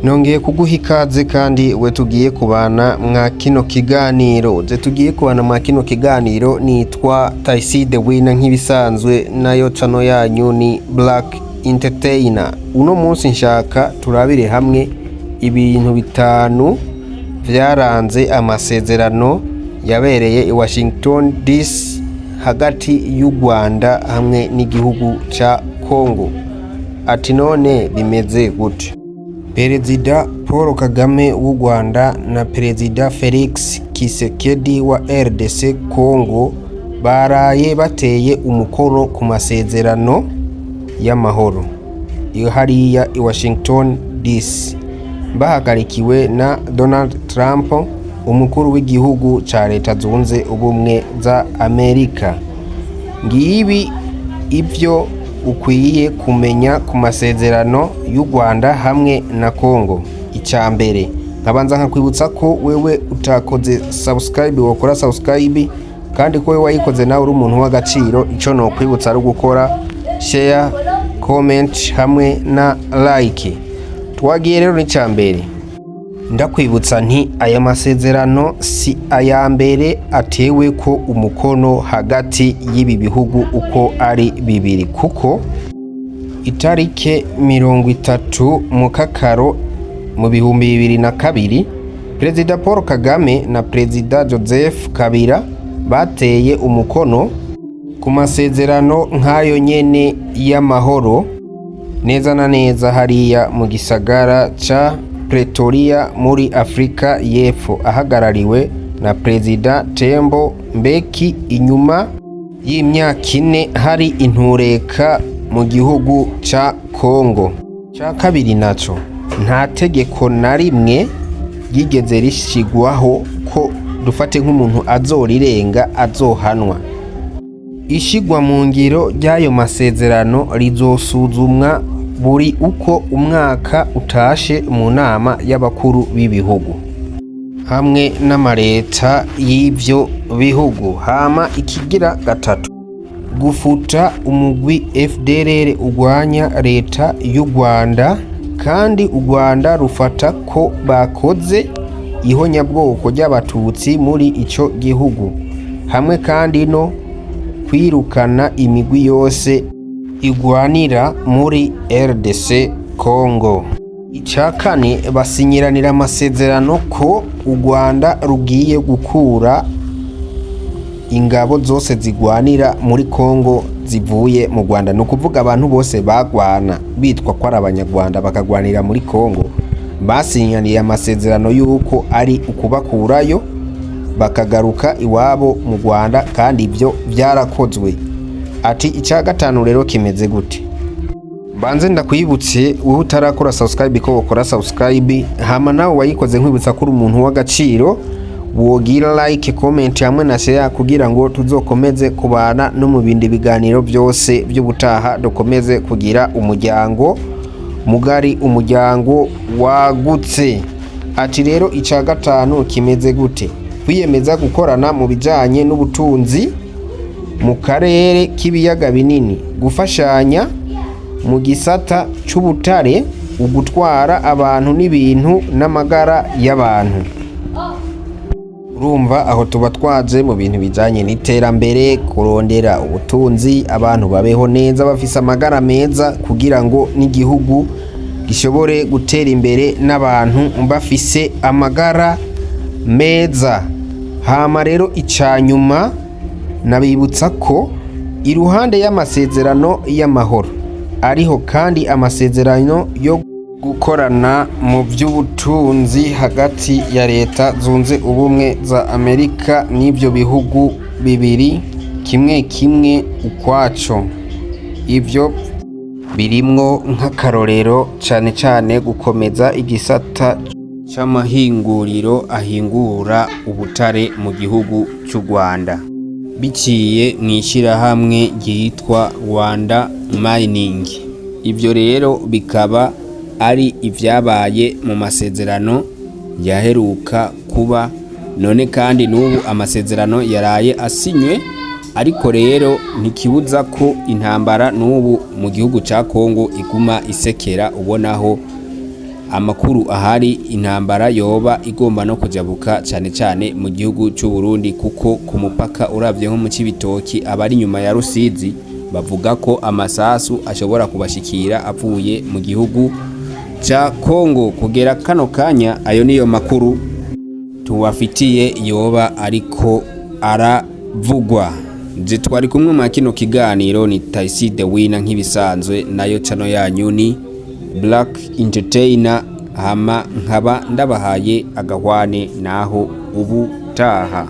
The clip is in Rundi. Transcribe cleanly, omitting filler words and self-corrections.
Nongeye kuguha ikaze kandi we tugiye kubana mwa kino kiganiro. Tugiye kubana mwa kino kiganiro nitwa Taiside Wina nk'ibisanzwe, nayo channel yanyu ni Black Entertainer. Uno munsi nshaka turabire hamwe ibintu bitanu vyaranze amasezerano yabereye i Washington DC hagati y'u Rwanda hamwe n'igihugu ca Congo. Ati none bimeze gute? Perezida Paul Kagame w'u Rwanda na Perezida Felix Tshisekedi wa RDC Congo baraye bateye umukono ku masezerano y'amahoro iyo hariya i Washington DC, bahagarikiwe na Donald Trump, umukuru w'igihugu ca Leta Zunze Ubumwe za Amerika. Ngibi ivyo ukwiye kumenya ku masezerano y'u Rwanda hamwe na Congo. Icambere, nkabanza nkakwibutsa ko wewe utakoze subscribe wokora subscribe, kandi ko wewe wayikoze nawe uri umuntu w'agaciro. Ico no kwibutsa ari gukora share, comment hamwe na like. Twagiye rero n'icambere, ndakwibutsa nti aya masezerano si aya mbere atewe ko umukono hagati y'ibi bihugu uko ari bibiri, kuko itarike 30 mu Kakaro mu 2022 Perezida Paul Kagame na Perezida Joseph Kabila bateye umukono ku masezerano nk'ayo nyene y'amahoro neza na neza hariya mu gisagara ca Pretoria muri Afrika y'Epfo, ahagarariwe na Perezida Tembo Mbeki. Inyuma y'imyaka 4 hari intureka mu gihugu ca Congo. Ca kabiri naco, nta tegeko na rimwe ryigeze rishigwaho ko dufate nk'umuntu azorirenga azohanwa. Ishigwa mu ngiro ry'ayo masezerano rizosuzumwa buri uko umwaka utashe mu nama y'abakuru b'ibihugu hamwe n'amareta y'ivyo bihugu. Hama ikigira gatatu, gufuta umugwi FDLR ugwanya leta y'u Rwanda, kandi u Rwanda rufata ko bakoze ihonyabwoko ry'abatutsi muri ico gihugu, hamwe kandi no kwirukana imigwi yose igwanira muri RDC Congo. Icakane, basinyiranira amasezerano ko u Rwanda rugiye gukura ingabo zose zigwanira muri Congo zivuye mu Rwanda. No kuvuga abantu bose bagwana bitwa ko ari abanyarwanda bakagwanira muri Congo basinyaniye amasezerano yuko ari ukubakurayo bakagaruka iwabo mu Rwanda, kandi ivyo byarakozwe. Ati ica gatanu rero kimeze gute? Banze ndakwibutse wowe utarakora subscribe ko ukora subscribe, hama nawe wayikoze nkwibutsa ko uri umuntu w'agaciro, wogira like, comment hamwe na share kugira ngo tuzokomeze kubana no mu bindi biganiro byose by'ubutaha, dukomeze kugira umuryango mugari, umuryango wagutse. Ati rero ica gatanu kimeze gute? Kwiyemeza gukorana mu bijanye n'ubutunzi mu karere k'ibiyaga binini, gufashanya mu gisata c'ubutare, ugutwara abantu n'ibintu n'amagara y'abantu. Urumva aho tuba twaje mu bintu bijanye n'iterambere, kurondera ubutunzi, abantu babeho neza bafise amagara meza, kugira ngo n'igihugu gishobore gutera imbere n'abantu bafise amagara meza. Hama rero icanyuma, nabibutsa ko iruhande y'amasezerano y'amahoro ariho kandi amasezerano yo gukorana mu by'ubutunzi hagati ya Leta Zunze Ubumwe za Amerika n'ibyo bihugu bibiri, kimwe kimwe ukwaco. Ivyo birimwo nk'akarorero cane cane gukomeza igisata c'amahinguriro ahingura ubutare mu gihugu cy'u Rwanda biciye mw'ishirahamwe ryitwa Rwanda Mining. Ivyo rero bikaba ari ivyabaye mu masezerano yaheruka kuba, none kandi n'ubu amasezerano yaraye asinywe, ariko rero ntikibuza ko intambara n'ubu mu gihugu ca Congo iguma isekera, ubonaho amakuru ahari intambara yoba igomba no kujabuka cyane cyane mu gihugu cy'u Burundi, kuko ku mupaka uravye nko mu Cibitoki abari nyuma ya Rusizi bavuga ko amasasu ashobora kubashikira avuye mu gihugu cha Kongo. Kugera kano kanya ayo niyo makuru tuwafitiye yoba ariko aravugwa. Twari kumwe mu kino kiganiro ni Taisi the Winner nk'ibisanzwe, nayo chano yanyu ni Black Entertainer, hama nkaba ndabahaye agahwane naho ubutaha.